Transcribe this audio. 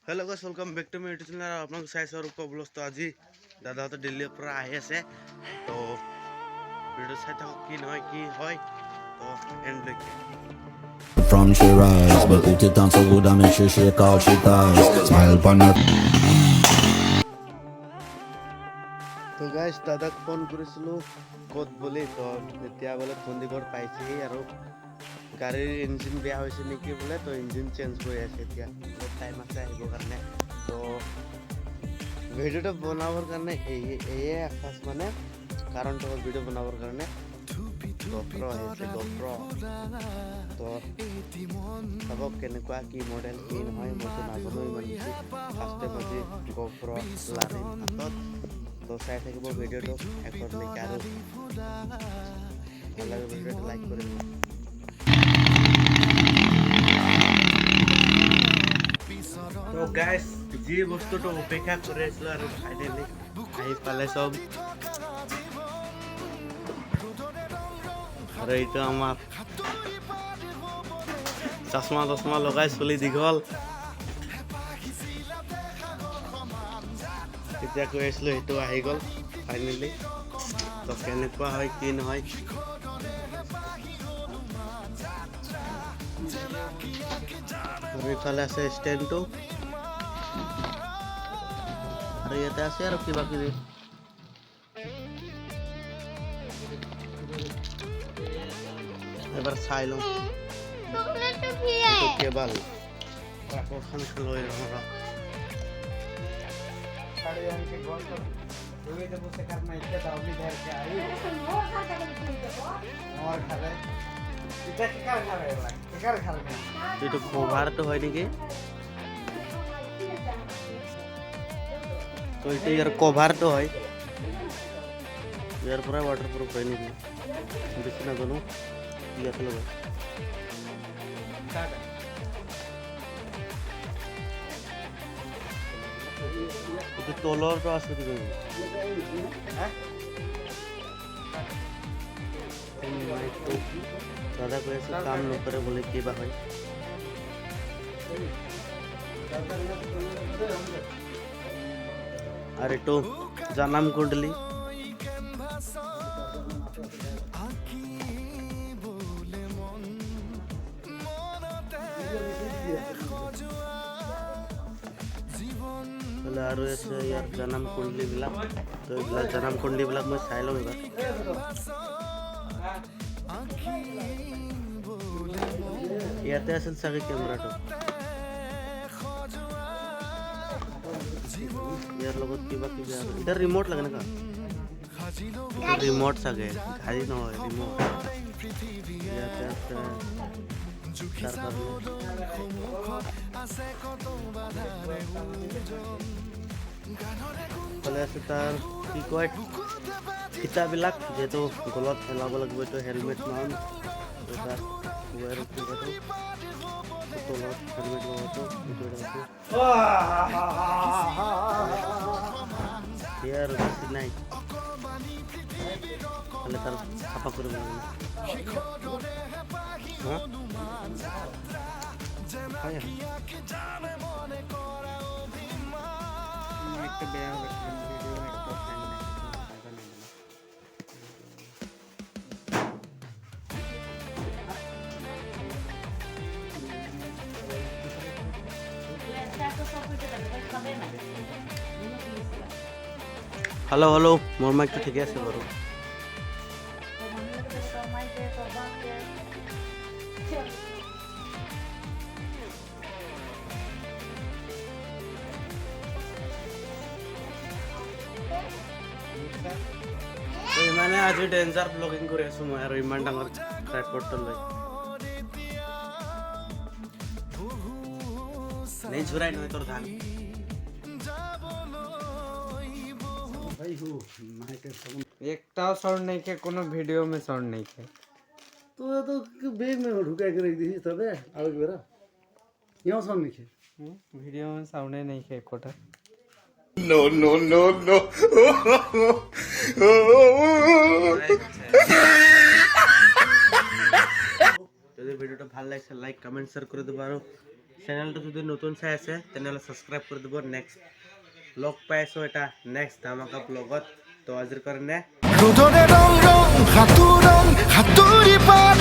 Hello guys welcome back to my YouTube channel आपन साइज और को ब्लॉग तो आज दादा तो दिल्ली पर आए আছে तो वीडियो साइड की नय की होय तो एंड लेके From she rise, but put it on so good I make sure shake out she ties. Smile upon her. तो गाइस दादा फोन কৰিছিলো কত বলি তো এতিয়া বলে চণ্ডীগড় পাইছি আৰু গাড়ীৰ ইঞ্জিন বেয়া হৈছে নেকি বলে তো ইঞ্জিন চেঞ্জ কৰি আছে এতিয়া টাইম আছে আহিবৰ কাৰণে তো ভিডিওটা বনাবৰ কাৰণে এই আখাস মানে কাৰণটো ভিডিও বনাবৰ কাৰণে Gopro আছে Gopro তো সবক কেনেকুৱা কি মডেল কি নহয় মই নাজানো ইমান ফাৰ্ষ্ট টাইম আজি Gopro লাৰিম হাতত তো চাই থাকিব ভিডিওটো একৰলৈকে আৰু ভাল লাগে ভিডিওটো লাইক কৰিব তো গাইস যি বস্তুটো অপেক্ষা কৰি আছিলো আৰু ফাইনালি আহি পালে সব আৰু এইটো আমাৰ চশমা লগাই চলি দীঘল এতিয়া কৈ আছিলো সেইটো আহি গ'ল ফাইনালি তো কেনেকুৱা হয় কি নহয় আৰু ইফালে আছে ষ্টেণ্ডটো আৰু ইয়াতে আছে আৰু কিবা কিবি এবাৰ চাই লওঁ কেবল আকৰ্ষণ লৈ ৰহা এইটো কভাৰটো হয় নেকি তো এইটো ইয়াৰ কভাৰটো হয় ইয়াৰ পৰা ৱাটাৰপ্ৰুফ হয় নেকি বেছি নাজানো ইয়াতে লগাই itu tolor to আছে কি দাদা কৈ আছে কাম নকৰে বলে কি বা হয় আৰে তো জানাম কুণ্ডলি আৰু আছে ইয়াৰ জনম কুণ্ডলী বিলাক তো এইবিলাক জনম কুণ্ডলী বিলাক মই চাই লওঁ এবাৰ ইয়াতে আছিল চাগে কেমেৰাটো ইয়াৰ লগত কিবা কিবি আৰু এটা ৰিমোট লাগে না ৰিমোট চাগে গাড়ী নহয় ৰিমোট ইয়াতে আছে ফলে আছে তাৰ কি কয় ফিটাবিলাক যেহেতু গলত এলাব লাগিব এইটো হেলমেট মাউন তাৰ ওয়াৰ কি কয় তলত হেলমেট লগাটো এইটো আছে ইয়াৰ বেছি নাই ফলে তাৰ চাফা কৰিব লাগিব একটা বেয়া ভিডিও একটা হ্যালো হ্যালো মোৰ মাইকটো ঠিকে আছে বাৰু মানে আজি ডেঞ্জাৰ ব্লগিং কৰি আছো মই আৰু ইমান ডাঙৰ ট্ৰাইপডটো লৈ নেই ঝুৰাই নহয় তোৰ ধান एकटाও साउंड नहीं के कोनो वीडियो में साउंड नहीं के तो बैग में ढुका के रख दी तबे आगे बेरा यहाँ साउंड नहीं है वीडियो में साउंड नहीं के Kota No, no, no, no. যদি ভিডিওটা ভালো লাগছে লাইক কমেন্ট শেয়ার করে দিবা আৰু চেনেলটো যদি নতুন চাই আছে তেনেহ'লে ছাবস্ক্ৰাইব কৰি দিব। নেক্সট লগ পাই আছোঁ এটা নেক্সট ধামাকা ব্লগত। তো আজিৰ কাৰণে ৰ'দৰে ৰং ৰং সাঁতোৰং সাঁতুৰি পাৰ